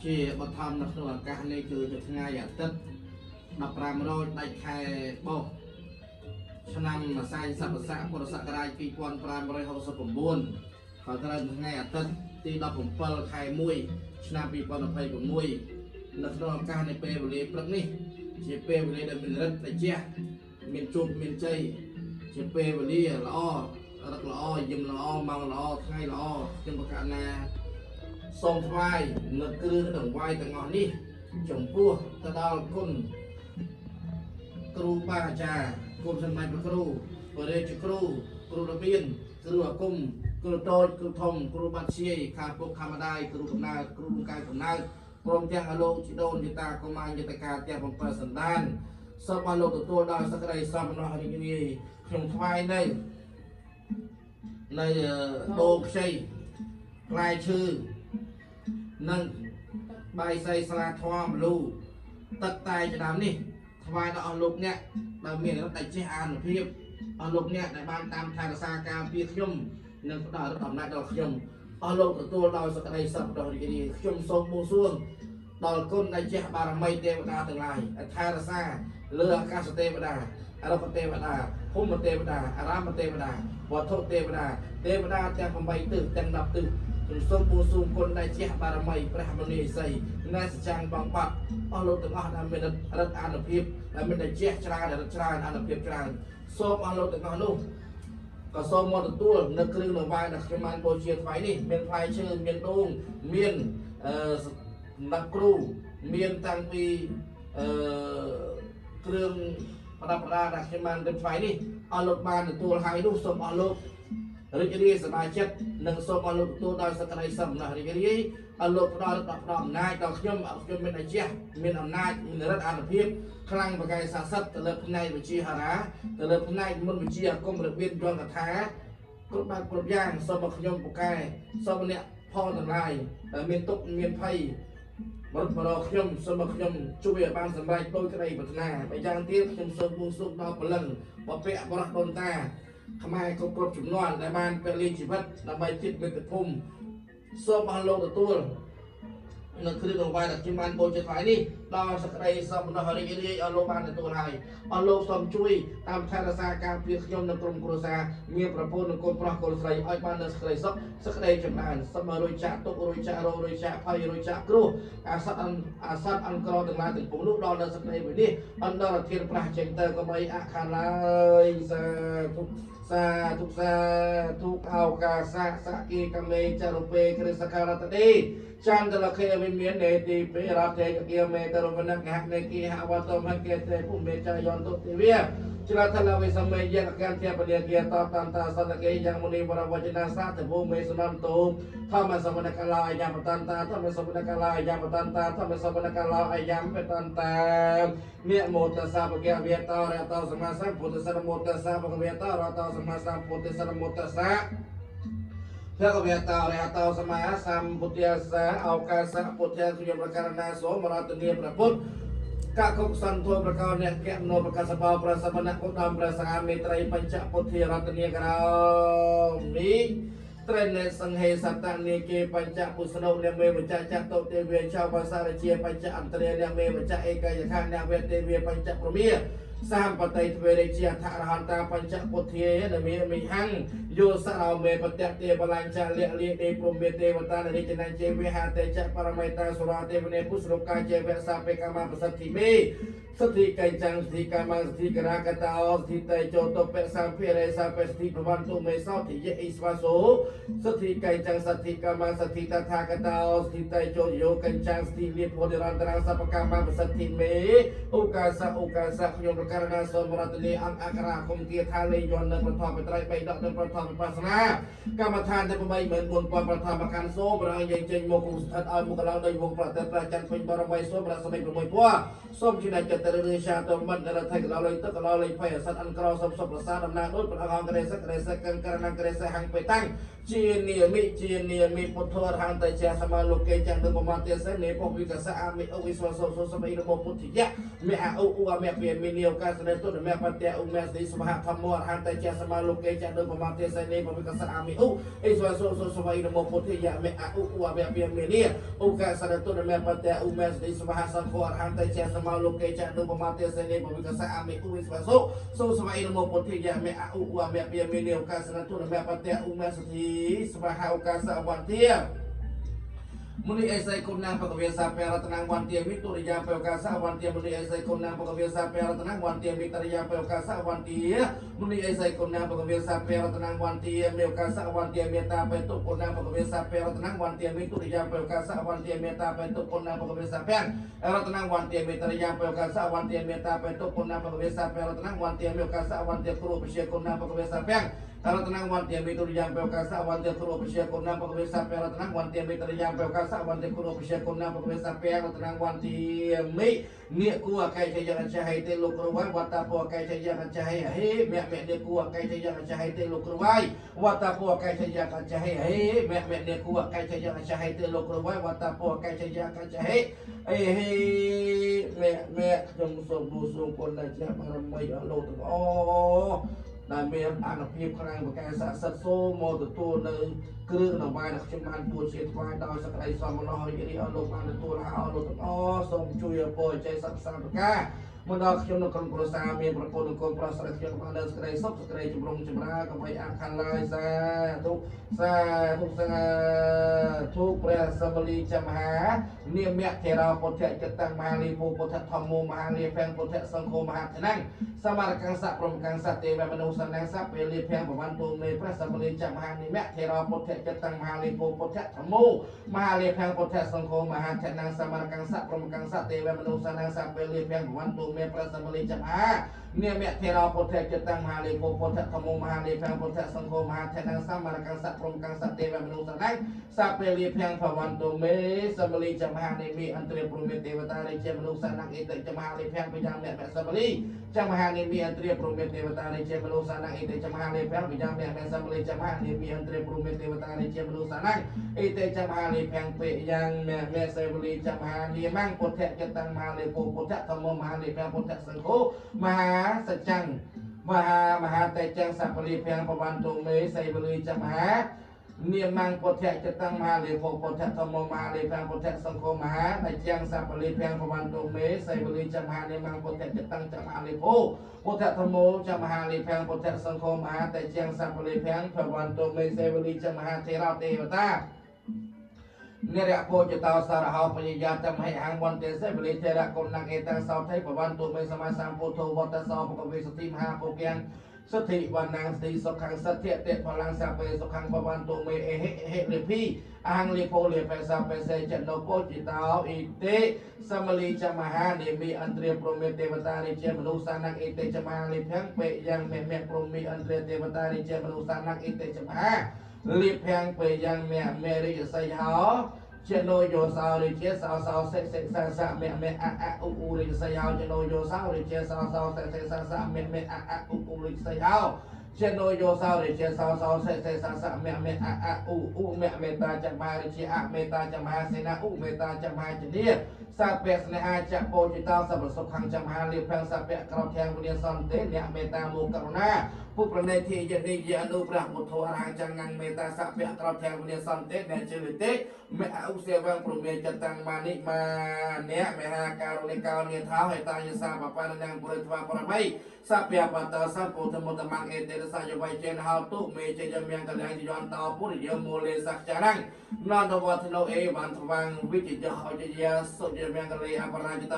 ជាបឋមនៅក្នុងឱកាសនេះគឺជាថ្ងៃអាទិត្យ1500 ដាច់ខែបោះឆ្នាំម្សាយស័កស័កពុរសករាជ2569ក៏ត្រូវថ្ងៃអាទិត្យទី17ខែ1ឆ្នាំ2026នៅក្នុងឱកាសនៃពេលវេលាព្រឹកនេះជាពេលវេលាដែលមានរិទ្ធត្រជាក់មានជោគមានជ័យជាពេលវេលាល្អរឹកល្អយឹមល្អម៉ោងល្អថ្ងៃល្អខ្ញុំប្រកាសណាសូមថ្វាយនៅគ្រឿងដង្វាយទាំងអស់នេះចំពោះទៅដល់គុណគ្រូបាអាចារ្យគុណសម្ដេចព្រះគ្រូបរិយាគ្រូគ្រូរបៀនគ្រូអាគមគ្រូតូចគ្រូធំគ្រូបាត់ជាយខាពុកខាម្ដាយគ្រូកំណើតគ្រូកាយកំណើតព្រមទាំងអលោកជីដូនជីតាកុមារយតកាទាំង7សន្តានសូមអលោកទទួលដោយសេចក្តីសប្បុរសរីករាយខ្ញុំថ្វាយនៅដូខ្ចីផ្លែឈើនិងបាយសីស្លាធម៌មលូទឹកតែជាដើមនេះថ្វាយដល់អស់លោកអ្នកដែលមានរដ្ឋតែចេះអានុភាពអស់លោកអ្នកដែលបានតាមថែរក្សាការពារខ្ញុំនិងផ្ដល់អំណាចដល់ខ្ញុំអស់លោកទទួលដោយសេចក្តីសប្បុរសរីករាយខ្ញុំសូមបួងសួងដល់គុណដែលចេះបារមីទេវតាទាំងឡាយថែរក្សាលើអាកាសទេវតាអរុបទេវតាភូមិទេវតាអារាមទេវតាវត្ថុទេវតាទាំង8ទិសទាំង10ទិសខ្ញុំសូមបួងសួងគុណដែលចេះបារមីព្រះមនីសីណែសចាំងបងបាត់អស់លោកទាំងអស់ដែលមានរិទ្ធអានុភាពដែលមានតែចេះច្រើនរិទ្ធច្រើនអានុភាពច្រើនសូមអស់លោកទាំងអស់នោះក៏សូមមកទទួលនៅគ្រឿងដង្វាយដែលខ្ញុំបានបូជាថ្វាយនេះមានផ្លែឈើមានដូងមានសម្រាប់គ្រូមានតាំងពីគ្រឿងប្រដាប់ប្រដាដែលខ្ញុំបានថ្វាយនេះអស់លោកបានទទួលហើយនោះសូមអស់លោករីករាយសប្បាយចិត្តនិងសូមអស់លោកទទួលដោយសេចក្តីសប្បុរសរីករាយអស់លោកផ្ដល់អំណាចដល់ខ្ញុំមានអាយុមានអំណាចមានរិទ្ធអានុភាពខ្លាំងបកាយស័ក្តិសិទ្ធិទៅលើផ្នែកវិជ្ជាហារាទៅលើផ្នែកមុនវិជ្ជាអាគមរបៀបយន្តកថាគ្រប់បែបគ្រប់យ៉ាងសូមមកខ្ញុំពូកែសូមអ្នកផលទាំងឡាយដែលមានទុកមានភ័យបរិបរខ្ញុំសូមមកខ្ញុំជួយឲ្យបានសម្រេចដោយក្តីប្រាថ្នាបើយ៉ាងទៀតខ្ញុំសូមបួងសួងដល់ព្រលឹងបព្វបរោះដូនតាខ្មែរគ្រប់ចំនួនដែលបានពលីជីវិតដើម្បីជាតិមាតុភូមិសូមអស់លោកទទួលនៅគ្រឿងដង្វាយដែលខ្ញុំបានបូជាថ្វាយនេះដល់សេចក្តីសប្បុរសរីករាយអស់លោកបានទទួលហើយអស់លោកសូមជួយតាមថែរក្សាការពារខ្ញុំនិងក្រុមគ្រួសារមានប្រពន្ធនិងកូនប្រុសកូនស្រីឲ្យបាននៅសេចក្តីសុខសេចក្តីចម្រើនសូមរួចចាក់ទុករួចចាក់រោរួចចាក់ភ័យរួចចាក់គ្រោះអាសត្វអន្តរទាំងឡាយទាំងពុំនោះដល់នៅសេចក្តីមួយនេះអន្តរធានប្រះចេញទៅកុំអីអខានឡើយសាធុសាធុអោកាសៈសគីកមេចរុពេគ្រិសការតទេចន្ទលខេវិមាននេតិពេរតេគិមេតរវនកហនេគិហវតមកេតេភូមិចយន្តទិវាច្រថលវិសមយយកកានជាបរិយាតតន្តសនកេយ៉ាងមុនីវរវចនាសាទភូមិសនន្តោធម្មសមនកលាយាមតន្តាធម្មសមនកលាយាមតន្តាធម្មសមនកលាអាយាមបតន្តានិមោតសាភគវេតរតសម្មាសម្ពុទ្ធសរមោតសាភគវេតរតសម្មាសម្ពុទ្ធសរមោតសាភគវេតរតសម្មាសម្ពុទ្ធសាឱកាសពុទ្ធយមប្រការណាសូមរតនីព្រះពុទ្ធកកុសន្ទោប្រកោអ្នកកណោប្រកាសបោប្រសបណៈគុដំប្រសាមេត្រីបញ្ចពុទ្ធិរតនីក្រោនេះត្រេនសង្ហេសតនេគេបញ្ចពុស្នោអ្នកមេបញ្ចចតុទេវចៅភាសារាជាបញ្ចអន្តរអ្នកមេបញ្ចឯកយខាអ្នកវេទេវបញ្ចព្រមាសម្បតិទ្វេរិជាអថរហន្តាបញ្ចពុទ្ធានមេមិហੰយោសរោមេបតៈទេបលាញ្ចលៈលិទេព្រមេទេវតានិចនញ្ជេវិហតេចបរមេតាសុរាទេវនេពុស្រុកាជេវសាពេកមបសទ្ធិមេសទ្ធិកញ្ចាំងសទ្ធិកម្មសទ្ធិករាកតោសទ្ធិតេចោតពេសម្ភិរេសាពេសទ្ធិភវន្តុមេសោទិយេអ៊ីស្វាសោសទ្ធិកញ្ចាំងសទ្ធិកម្មសទ្ធិតថាកតោសទ្ធិតេចោយោកញ្ចាំងសទ្ធិលិភោនិរន្តរសពកម្មបសទ្ធិមេឧកាសខ្ញុំប្រការណាសូមរតនីអង្គអក្សរគុំគាថាលេយន្តនៅប្រធមត្រៃ3ដកនៅប្រធមវិបស្សនាកម្មដ្ឋានតែ84000ប្រធមកម្មសូមប្រងយើងចេញមកគូស្ថិតឲ្យមុខឡើងដោយវងប្រតិប្រច័ន្ទពេញបរមីសូមរស្មី6ពណ៌សូមជាអ្នកចិត្តរិយាតមិត្តរថៃកលោលេទឹកកលោលេភ័យអសត្វអន្តរសុបសុបប្រសាទដំណើរដូចព្រះអង្គក្រេសក្រេសកង្ករណក្រេសហੰបេតាំងជានាមិពុទ្ធរហន្តជាសមាលោកេចាំងនឹងប្រមាណទេសនេពុវិកសៈអមិអវិស្វសោសមីរមពុទ្ធិយៈមេអឧអមេពេមីនីវ កាសនៃទុនមេបតេឧមេស្ទីសមហធម្មអរហន្តជាសមាលោកេចនៅប្រមាទេសនេពវិកសអាមិឧអេស្វសុសុសវៃនមោពុទ្ធិយមេអឧអវៈវិមេនីឧកាសនៃទុនមេបតេឧមេស្ទីសមហសង្ឃអរហន្តជាសមាលោកេចនៅប្រមាទេសនេពវិកសអាមិឧអេស្វសុសុសវៃនមោពុទ្ធិយមេអឧអវៈវិមេនីឧកាសនៃទុនមេបតេឧមេស្ទីសមហឧកាសអវន្ទាមុនីអេសៃគុណណាបកវិសាពរតនាវន្ទាមិទុរិយាបោកាសវន្ទាមុនីអេសៃគុណណាបកវិសាពរតនាវន្ទាមិតរិយាបោកាសវន្ទាមុនីអេសៃគុណណាបកវិសាពរតនាវន្ទាមេោកាសវន្ទាមេតាបេតុគុណណាបកវិសាពរតនាវន្ទាមិទុរិយាបោកាសវន្ទាមេតាបេតុគុណណាបកវិសាពរតនាវន្ទាមិតរិយាបោកាសវន្ទាមេតាបេតុគុណណាបកវិសាពរតនាវន្ទាមេោកាសវន្ទាគ្រូបជាគុណណាបកវិសាពរតនាវន្ទាមិទុរិយាបោកាសវន្ទាគ្រូបជាគុណណាបកវិសាពរតនាវន្ទាមិតរិយាបោកាសវន្ទាគ្រូបជាគុណណាបកវិសាពរតនាវន្ទាមិនេះគួរកែចយ៉ាងចាហេទេលោកគ្រូវ៉ៃវត្តពកែចយ៉ាងចាហេហេមេនេះគួរកែចយ៉ាងចាហេទេលោកគ្រូវ៉ៃវត្តពកែចយ៉ាងចាហេហេមេនេះគួរកែចយ៉ាងចាហេទេលោកគ្រូវ៉ៃវត្តពកែចយ៉ាងចាហេអេហេមេខ្ញុំសូមបួសគុណដែលជាបរមីអលោកទាំងអដែលមានអនុភាពខ្លាំងបកាស័ក្តិសិទ្ធសូមមកទទួលនៅគ្រឿងដង្វាយដែលខ្ញុំបានពួតជាថ្វាយដោយសក្តីសមណោះរីករាយអស់លោកបានទទួលហើយអស់លោកទាំងអស់សូមជួយអពរជ័យសក្តិសាប្រការមកដល់ខ្ញុំនៅក្រុមគ្រួសារមានប្រពន្ធនិងកូនប្រុសស្រីខ្ញុំបាននៅសេចក្តីសុខសេចក្តីចម្រុងចម្រើកុំឲ្យអាខានឡើយសាធុព្រះសមលីចមហានាមៈធេរោពុទ្ធៈចិត្តមហាលីពុទ្ធធម្មមហាលីភំពុទ្ធៈសង្ឃមហាធនាំងសមរកាំងសៈព្រមកាំងសៈទេវមនុស្សសនាងសៈពេលលីភំប្រវន្តទូមេព្រះសមលីចមហានិមៈធេរោពុទ្ធៈចិត្តមហាលីពុទ្ធៈធម្មមហាលីភំពុទ្ធៈសង្ឃមហាធនាំងសមរកាំងសៈព្រមកាំងសៈទេវមនុស្សសនាងសៈពេលលីភំប្រវន្តទូមេព្រះសមលីចមហានាមៈធេរោពុទ្ធៈចិត្តមហាលីពុទ្ធៈធម្មមហាលីភំពុទ្ធៈសង្ឃមហាធនាំងសមរកាំងសៈព្រមកាំងសៈទេវមនុស្សសនាងសៈពេលលីភំប្រវន្តទូមេសមលីចមហានិមិអន្តរព្រមទេវតារាជាមនុស្សសនាងអេតចមហាលីភំបញ្ញាមៈសមលីចមហានិមិអន្តរព្រមទេវតារាជាមនុស្សសនាងអេតចមហាលីភំបញ្ញាមៈសមលីចមហានិមិអន្តរព្រមទេវតារាជាមនុស្សសនាងអេតចមហាលីភំបញ្ញាមៈសមលីចមហានិមੰពុទ្ធៈចិត្តមហាលីពុទ្ធៈធម្មមហាលីភំពុទ្ធៈសង្ឃមហាសច្ចੰមហាតេចੰសពលីភំប្រវន្តទូមេសៃវលីចមហានាមੰពុទ្ធៈចិត្តមហាលីពុទ្ធៈធម្មមហាលីភំពុទ្ធៈសង្ឃមហាតេចੰសពលីភំប្រវន្តទូមេសៃវលីចមហានាមੰពុទ្ធៈចិត្តចមហាលីពុទ្ធៈធម្មចមហាលីភំពុទ្ធៈសង្ឃមហាតេចੰសពលីភំប្រវន្តទូមេសៃវលីចមហាធេរោទេវតានិរៈពោចតោសារហោបញ្ញាយាតមហិអង្វន្តិសេវលិធេរៈគុណងអេតាំងសោថៃប្រវន្តទូមេសមាសម្ពុទ្ធវត្តសោបកវេសតិមហាពុគំសទ្ធិវណ្ណងស្ទីសុខੰសទ្ធិតិផលੰសពេសុខੰប្រវន្តទូមេអេហិហិរិភីអង្លិពោលិបេសាបេសេចណោពោចតោអ៊ីទេសមលីចមហានិមិអន្តរព្រមេទេវតារិជាមនុស្សសានអ៊ីទេចមហាលិភំពេយ៉ាងមេព្រមេអន្តរទេវតារិជាមនុស្សសានអ៊ីទេចមហាលិភំពេយ៉ាងមេរិយសៃហោជាណូយោសោរិជាសោសោសេសេសាសាមេអឧរិសៃហោជាណូយោសោរិជាសោសោសេសេសាសាមេអឧរិសៃហោជាណូយោសោរិជាសោសោសេសេសាសាមេអឧមេតាចមហារិជាអមេតាចមហាសេនាឧមេតាចមហាជនីសាពៈស្នេហាចពោចតោសពសុខੰចមហាលិភំសាពៈក្រោធាងវិញ្ញាសន្តិអ្នកមេតាមុករុណាពុប្រណេធីយនិយអនុព្រះពុទ្ធអរហង្គចੰងមេតាសាពៈក្រោធាងវិញ្ញាសន្តិអ្នកជលិតិមេអឧសេវងព្រមេចតាំងមានិមាអ្នកមហាការុណិកោនិថោហេតាយសាបបាននាងពុរិទ្វាប្រមីសាពៈបតោសម្ពុទ្ធមុតមង្អេតេរសាយវៃចេនហោតុមេជយមៀងកលាំងយន្តោពុរិយមូលេសច្ចារੰនន្តវត្ថិណោអេវន្តវាងវិជយហោជយាសុយមៀងកលីអបរាជត